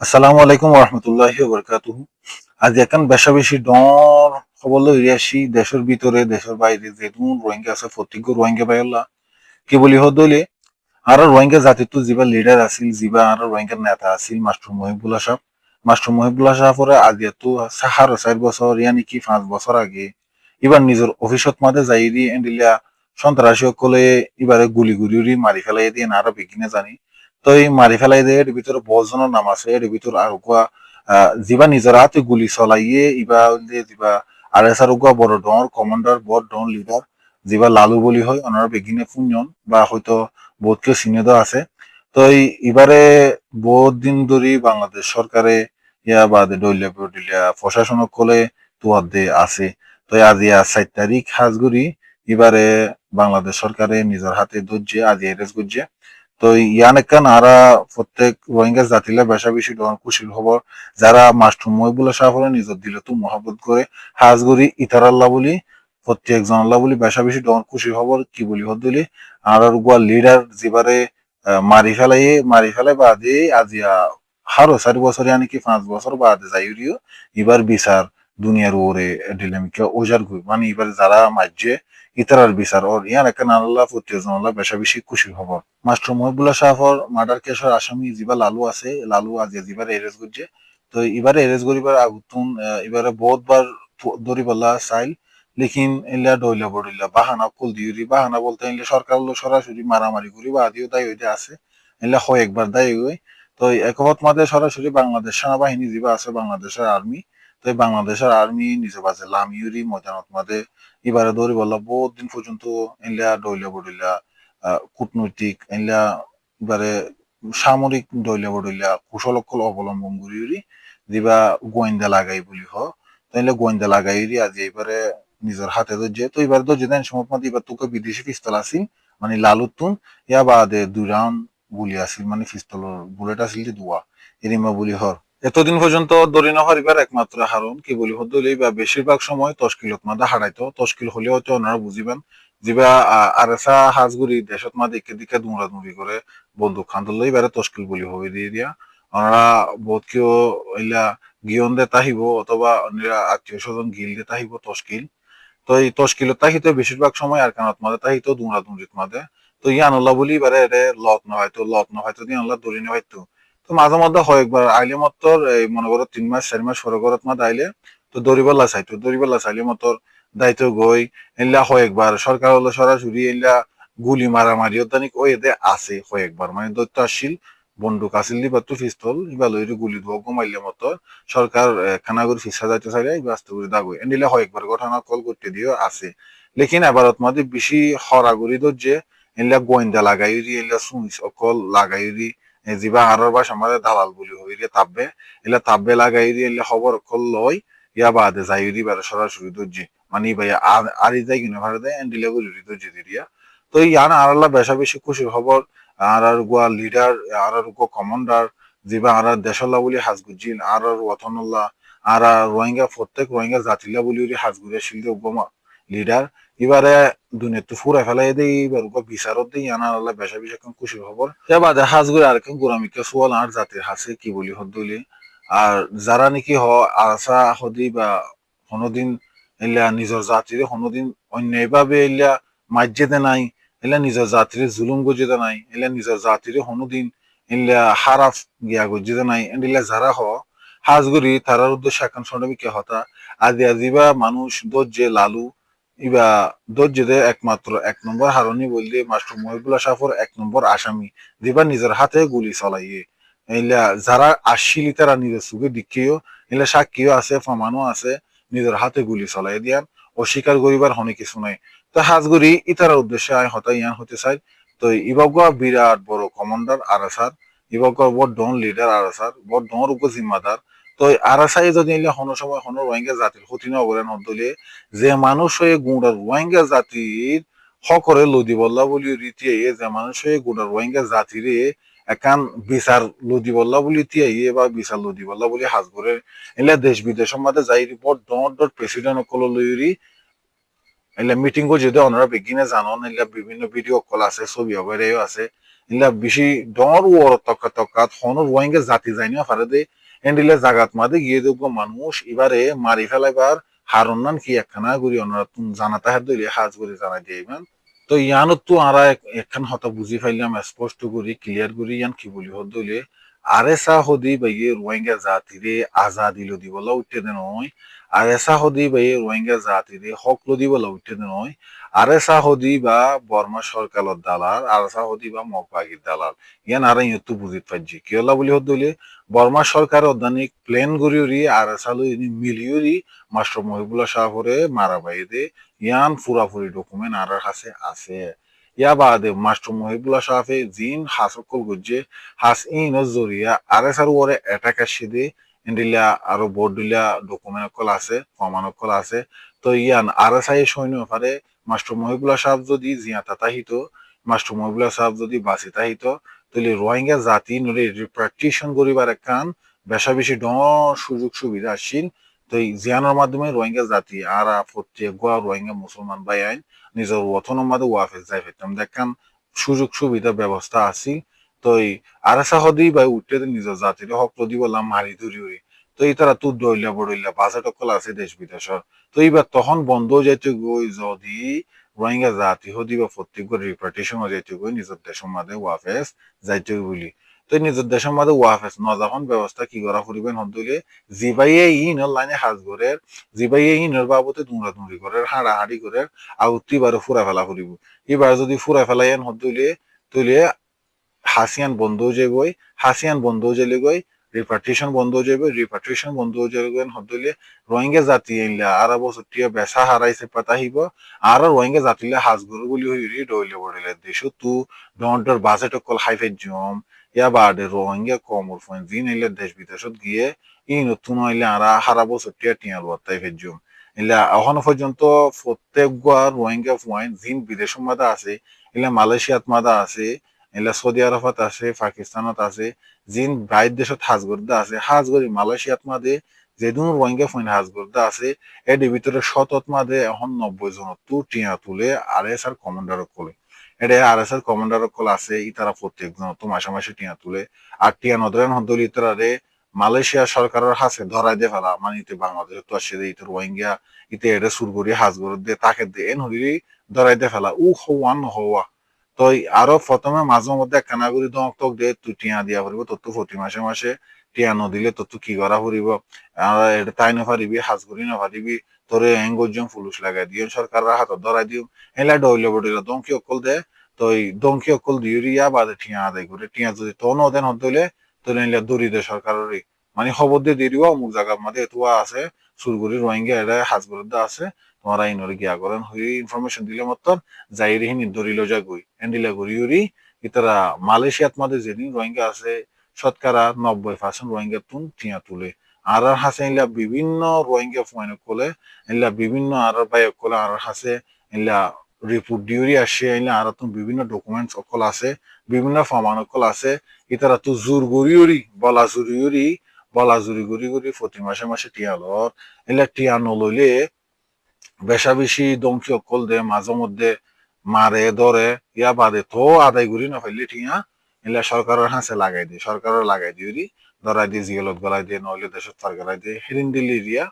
আসসালামু আলাইকুম রহমতুল্লাহি বরকাতুহু। আজ একান বেশা বেশি ডর খবর ইরিয়াসি দেশের ভিতরে দেশের বাইরে যেহেতু রোহিঙ্গা আছে প্রত্যেক রোহিঙ্গা বাইল্লা কি বলি হদলে আর রোহিঙ্গা জাতির তো যিবা লিডার আছিল যিবা আর রোহিঙ্গার নেতা আছিল মাস্টার মহিবুল্লাহ সাহেব পরে আজ এত 4.5 বছর ইয়ানি কি 5 বছর আগে এবার নিজের অফিসত মাঝে যাই দি এন্ডিলিয়া সন্ত্রাসী সকলে এবারে গুলি গুলি মারি ফেলাই দিয়ে না আরো বেগিনে জানি তো এই মারি ফেলাই দিয়ে এর ভিতরে বহুজনের নাম আছে এর ভিতর আর কোয়া যিবা নিজের হাতে গুলি চলাইয়ে ইবা যিবা আর এস আর কোয়া বড় ডর কমান্ডার বড় ডন লিডার যিবা লালু বলি হয় ওনারা বেগিনে পুঞ্জন বা হয়তো বহুত কেউ চিনে দেওয়া আছে তো এই এবারে বহুত দিন ধরে বাংলাদেশ সরকারে ইয়া বাদে ডলিয়া প্রশাসনক কলে তোয়ার দে আছে তো আজি 4 তারিখ হাজগুড়ি এবারে বাংলাদেশ সরকারে নিজের হাতে ধরছে আজি এরেস করছে তো ইয়ান একান আরা প্রত্যেক রোহিঙ্গা জাতিলা বেশা বেশি ডন খুশির খবর যারা মাস্টার মহিবুল্লাহ সাহেব নিজের দিলে তো মহাবত করে হাজগুড়ি ইতারাল্লাহ বলি প্রত্যেক জনাল্লাহ বলি বেশা বেশি ডন খুশির খবর কি বলি হদিলি আর গোয়া লিডার যেবারে মারি ফেলাই বাদে আজিয়া হারো 4 বছর ইয়ানি কি 5 বছর বাদে যাইরিও এবার বিচার দুনিয়ার ওরে ডিলেমিকা ওজার গুই মানে এবার যারা মাঝে ইতারার বিচার ওর ইয়ান একটা নাল্লাহ প্রত্যেকজন আল্লাহ বেশা বেশি খুশি খবর মাস্টার মহিবুল্লাহ সাহর মার্ডার কেসের আসামি যিবা লালু আছে লালু আজ যিবার এরেস্ট করছে তো এবারে এরেস্ট করিবার আগুতুন এবারে বহুতবার ধরি বলা চাইল লেকিন এলা ডইলা বড়িলা বাহানা কুল দিউরি বাহানা বলতে এলে সরকার লো সরাসরি মারামারি করি বা আদিও দায় হইতে আছে এলা হয় একবার দায় হই তো একমত মাঝে সরাসরি বাংলাদেশ সেনাবাহিনী যিবা আছে বাংলাদেশের আর্মি তো এই বাংলাদেশের আর্মি নিজে বাজে লামিউরি ময়দানত মাঝে এবারে ধরি বললা বহুত দিন পর্যন্ত এলা ডইলা বড়িলা কূটনৈতিক এলা এবারে সামরিক ডইলা বড়িলা কুশলকল অবলম্বন করি দিবা গোয়েন্দা লাগাই বলি হ তাইলে গোয়েন্দা লাগাইরি আজ এবারে নিজের হাতে ধরছে তো এবার ধরছে দেন সময় মধ্যে এবার তোকে বিদেশি পিস্তল আসিল মানে লালুতুন ইয়া বাদে 2 রাউন্ড গুলি আসিল মানে পিস্তলের বুলেট আসিল যে দুয়া এরিমা বলি হর এতদিন পর্যন্ত দরি নহর এবার একমাত্র হারণ কি বলি হদলি বা বেশিরভাগ সময় তশকিলত মাদা হারাইতো তশকিল হলেও তো ওনারা বুঝিবেন যিবা আরেসা হাজগুড়ি দেশত মা দিকে দিকে দুমড়ি করে বন্দুক খান্দল এবারে তশকিল বলি হয়ে দিয়ে দিয়া ওনারা বহুত কেউ ইলা গিয়ন দে তাহিব অথবা অন্যরা আত্মীয় স্বজন গিল দে তাহিব তশকিল তো এই তশকিলত তাহিতে বেশিরভাগ সময় আর কানত মাদে তাহিত দুমড়িত মাদে তো ইয়ান আল্লাহ বলি এবারে এরে লত নহাইতো দিয়ে আল্লাহ দরি নেওয়াইতো তো মাঝে মধ্যে হয় একবার আইলে মতর এই মনে করো 3 মাস 4 মাস পরে ঘরত মাদ আইলে তো দরিবেলা চাইলে মতর দায়িত্ব গই এলা হয় একবার সরকার হলো সরাসরি এলা গুলি মারামারি অত্যানিক ওই এতে আছে হয় একবার মানে দৈত্য আসছিল বন্দুক আসিল দিবা তো পিস্তল ইবা লইরে গুলি দিব ঘুমাইলে মতো সরকার খানাগুর ফিসা যাইতে চাইলে ব্যস্ত করে দাগো এন্ডিলে হয় একবার ঘটনা কল করতে দিও আছে লেকিন এবারত মাঝে বেশি হরাগুড়ি যে এলা গোয়েন্দা লাগাইরি এলা সুইচ অকল লাগাইরি যিবা আরর বাস আমাদের দালাল বলি হইরে তাববে এলা তাববে লাগাইরি এলা খবর অকল লয় ইয়া বাদে যাইরি বারে সরাসরি দর্জি মানে ভাই আরি যাই কিনা ভারে দেয় এন্ডিলে বলি দর্জি দিরিয়া তো ইয়ান আরাল্লা বেশা বেশি খুশির খবর আর গোয়া লিডার আর গো কমান্ডার যিবা আর দেশল্লা বলি হাজগুজিন আর ওয়াতনুল্লাহ আর রোহিঙ্গা প্রত্যেক রোহিঙ্গা জাতিলা বলি হাজগুড়ে শিলদে উপমা লিডার এবারে দুনিয়া তো ফুরা ফেলাই দেই এবার ওকে বিচারত দেই আনার আল্লাহ বেশা বেশি এখন খুশির খবর বাদে হাজগুড়ে আর কেন গোরামিকে সোয়াল আর জাতির হাসে কি বলি হদ্দলি আর যারা নাকি আসা হদি বা কোনোদিন এলা নিজের জাতিরে কোনোদিন অন্যায়ভাবে এলা মাজ্জেদে নাই এলা নিজের জাতিরে জুলুম গজিতে নাই এলা নিজের জাতিরে কোনোদিন এলা হারাফ গিয়া গজিতে নাই এলা যারা হাজগুড়ি তারার উদ্দেশ্যে এখন সনবিকে হতা আজি আজিবা মানুষ দর্জে লালু ইবা দর্জে একমাত্র 1 নম্বর হারনি বললে মাস্টার মহিবুল্লাহ সাফর 1 নম্বর আসামি দিবা নিজের হাতে গুলি চলাইয়ে এলা যারা আসছিলি তারা নিজের চোখে দেখিও এলা সাক্ষীও আছে ফমানও আছে নিজের হাতে গুলি চলাই দিয়ান অস্বীকার করিবার হনে কিছু নাই তো হাজগুড়ি ইতার উদ্দেশ্যে আয় হতা ইয়ান হতে চাই তো ইবাগা বিরাট বড় কমান্ডার আরাসার ইবাগা বড় ডন লিডার আরাসার বড় ডন উপ জিম্মাদার তো আরাসাই যদি এলে হনো সময় হনো রোহিঙ্গা জাতির ক্ষতি না করেন হদলে যে মানুষ হয়ে গুঁড়া রোহিঙ্গা জাতির হকরে লদি বল্লা বলি রীতি যে মানুষ হয়ে গুঁড়া রোহিঙ্গা জাতিরে একান বিচার লদি বল্লা বলি তিয়াইয়ে বা বিচার লদি বল্লা বলি হাজগরের এলা দেশ বিদেশের মাঝে যাই বড় ডট ডট প্রেসিডেন্ট কল লইরি এলা মিটিং করে যদি ওনারা বেগিনে জানন এলা বিভিন্ন ভিডিও কল আছে ছবি অগরেও আছে ইলা বেশি ডর ও তক্কাত হনর রোহিঙ্গা জাতি যাইনা পারে দে এন্ডিলে জাগাত মাদে গিয়ে দেখবো মানুষ এবারে মারি ফেলাইবার হারন্নান কি একখানা করি ওনারা তুমি জানাতে হাত দিলে হাজ করে জানাই দিয়ে ইমান তো ইয়ানত তো আরা একখান হতা বুঝি ফাইলাম স্পষ্ট করি ক্লিয়ার করি ইয়ান কি বলি হদ দইলে আরে সা হদি বাইয়ে রোহিঙ্গা জাতিরে আজাদি লদি বলা উঠতে দেন নয় আরে সা হদি বাইয়ে রোহিঙ্গা জাতিরে হক লদি বলা উঠতে দেন নয় আরে সা হদি বা বর্মা সরকারত দালাল আরে সা হদি বা মগবাগির দালাল ইয়ান আরে ইয়ত্তু বুঝিত পাইছি কি হলা বলি হদ দইলে বর্মা সরকার অদানিক প্লেন গরিয়রি আর সালু মিলিয়রি মাস্টার মহিবুল্লাহ শাহরে মারা বাইদে ইয়ান ফুরাফুরি ডকুমেন্ট আর আছে ইয়া বাদে মাস্টার মহিবুল্লাহ শাহে জিন হাসকল গুজে হাস ইন জরিয়া আর এস আর ওরে অ্যাটাক আসিদে ইন্ডিলা আরো বোর্ডিলা ডকুমেন্ট কল আছে প্রমাণ কল আছে তো ইয়ান আর এস আই সৈন্য পারে মাস্টার মহিবুল্লাহ সাহেব যদি জিয়া তাহিত মাস্টার মহিবুল্লাহ সাহেব যদি বাঁচি তাহিত তাহলে রোহিঙ্গা জাতি নলে রিপ্রাকটিশন করিবার একখান বেশা বেশি সুযোগ সুবিধা আসছিল তো এই জিয়ানোর মাধ্যমে রোহিঙ্গা জাতি আর প্রত্যেক গোয়া রোহিঙ্গা মুসলমান ভাই আইন নিজের ওতনের মাঝে ওয়াফেজ যাই ফেলতাম দেখান সুযোগ সুবিধা ব্যবস্থা আছে তো এই আর সাহদি ভাই উঠতে নিজের জাতির হক প্রতি বললাম মারি ধরি উড়ি তো এই তারা তুর দইলা বড়ইলা বাজেট অকল আছে দেশ বিদেশর তো এইবার তখন বন্ধ যাইতে গই যদি রোহিঙ্গা জাতি হদি বা প্রত্যেক রিপার্টিশন যাইতে গই নিজের দেশের মাঝে ওয়াফেজ যাইতে বলি তো নিজের দেশের মাঝে ওয়াফেজ নজাখন ব্যবস্থা কি করা ফুরিবেন হদলে জিবাইয়ে ইনর লাইনে হাজ গরের জিবাইয়ে ইনর বাবতে দুমরা দুমরি গরের হাড়াহাড়ি গরের আউতি বারে ফুরা ফেলা ফুরিব এবার যদি ফুরা ফেলাইয়েন হদলে তইলে হাসিয়ান বন্ধ হয়ে যাবে হাসিয়ান বন্ধ হয়ে যাবে গই রিপার্টিশন বন্ধ হয়ে যাবে রিপার্টিশন বন্ধ হয়ে যাবে হদলে রোহিঙ্গা জাতি আইলা আর বছর টিয়া বেসা হারাইছে পাতাহিব আর রোহিঙ্গা জাতিলে হাজগুর বলি হইরি ডইলে বড়িলে দেশো তু ডন্টর বাজেট কল হাইফেজ জম ইয়া বাদে রোহিঙ্গা কমর ফোন জিন আইলে দেশ বিদেশত গিয়ে ই নতুন আইলে আর হারা বছর টিয়া টিয়াল বত্তাই ফেজম ইলা এখনো পর্যন্ত প্রত্যেক রোহিঙ্গা ফুয়াইন জিন বিদেশের মাদা আছে ইলা মালয়েশিয়াত মাদা আছে এলা সৌদি আরবত আছে পাকিস্তানত আছে জিন বাইর দেশত হাজ গর্দা আছে হাজ গরি মালয়েশিয়াত মাদে যেদিন রোহিঙ্গা ফাইন হাজ গর্দা আছে এর ভিতরে শতত মাদে এখন 90 জন তু টিয়া তুলে আর এস আর কমান্ডার কলে এটা আর এস আর কমান্ডার কল আছে ইতারা প্রত্যেক জন তো মাসে মাসে টিয়া তুলে আর টিয়া নদরেন হন্দলি ইতারা রে মালয়েশিয়া সরকারের হাসে ধরাই দে ফেলা মানে ইতে বাংলাদেশ তো আসে ইতে রোহিঙ্গা ইতে এটা সুরগরি হাজ গর্দে তাকে দে এন হলি ধরাই দে ফেলা উ হওয়ান হওয়া তো আরো প্রথমে মাঝে মধ্যে কানাগুড়ি দমক টক দিয়ে তুই টিয়া দিয়া ফুরিব তোর তো প্রতি মাসে মাসে টিয়া নদিলে তোর তো কি করা ফুরিব আর এটা তাই না পারিবি হাজগুড়ি না পারিবি তোরে এঙ্গজম ফুলুস লাগাই দিও সরকার হাতত ধরাই দিও এলা ডইলে বডিলা দমকি অকল দে তো এই দমকি অকল দিউরিয়া বাদে টিয়া আদায় করে টিয়া যদি তো নদেন হইলে তোলে এলা দড়ি দে সরকারের মানে খবর দিয়ে দিয়ে দিব অমুক জায়গার মধ্যে এতুয়া আছে সুরগুড়ি রোহিঙ্গা এটা হাজগুড়ি আছে তোমার আইনর গিয়া করেন হই ইনফরমেশন দিলে মতন যাইরি হিনি দরিল জাগুই এন্ডিলা গরিউরি ইতারা মালয়েশিয়াত মাঝে যেদিন রোহিঙ্গা আছে শতকরা 90% রোহিঙ্গা তুন টিয়া তুলে আর হাসে ইলা বিভিন্ন রোহিঙ্গা ফুয়াইন কোলে ইলা বিভিন্ন আর বাই কোলে আর হাসে ইলা রিপোর্ট ডিউরি আসে ইলা আর তুন বিভিন্ন ডকুমেন্টস অকল আছে বিভিন্ন ফরমান অকল আছে ইতারা তু জোর গরিউরি বলা জুরি গরি গরি প্রতি মাসে মাসে টিয়া লর ইলা টিয়া নলইলে বেশা বেশি দমকি অকল দে মাঝে মধ্যে মারে ধরে ইয়া বাদে তো আদায় করি না ফেললে ঠিয়া এলা সরকারের হাসে লাগাই দিয়ে সরকারের লাগাই দিয়ে ধরাই দিয়ে জিগলত গলাই দিয়ে নইলে দেশের তার গলাই দিয়ে হেরিন দিল্লি দিয়া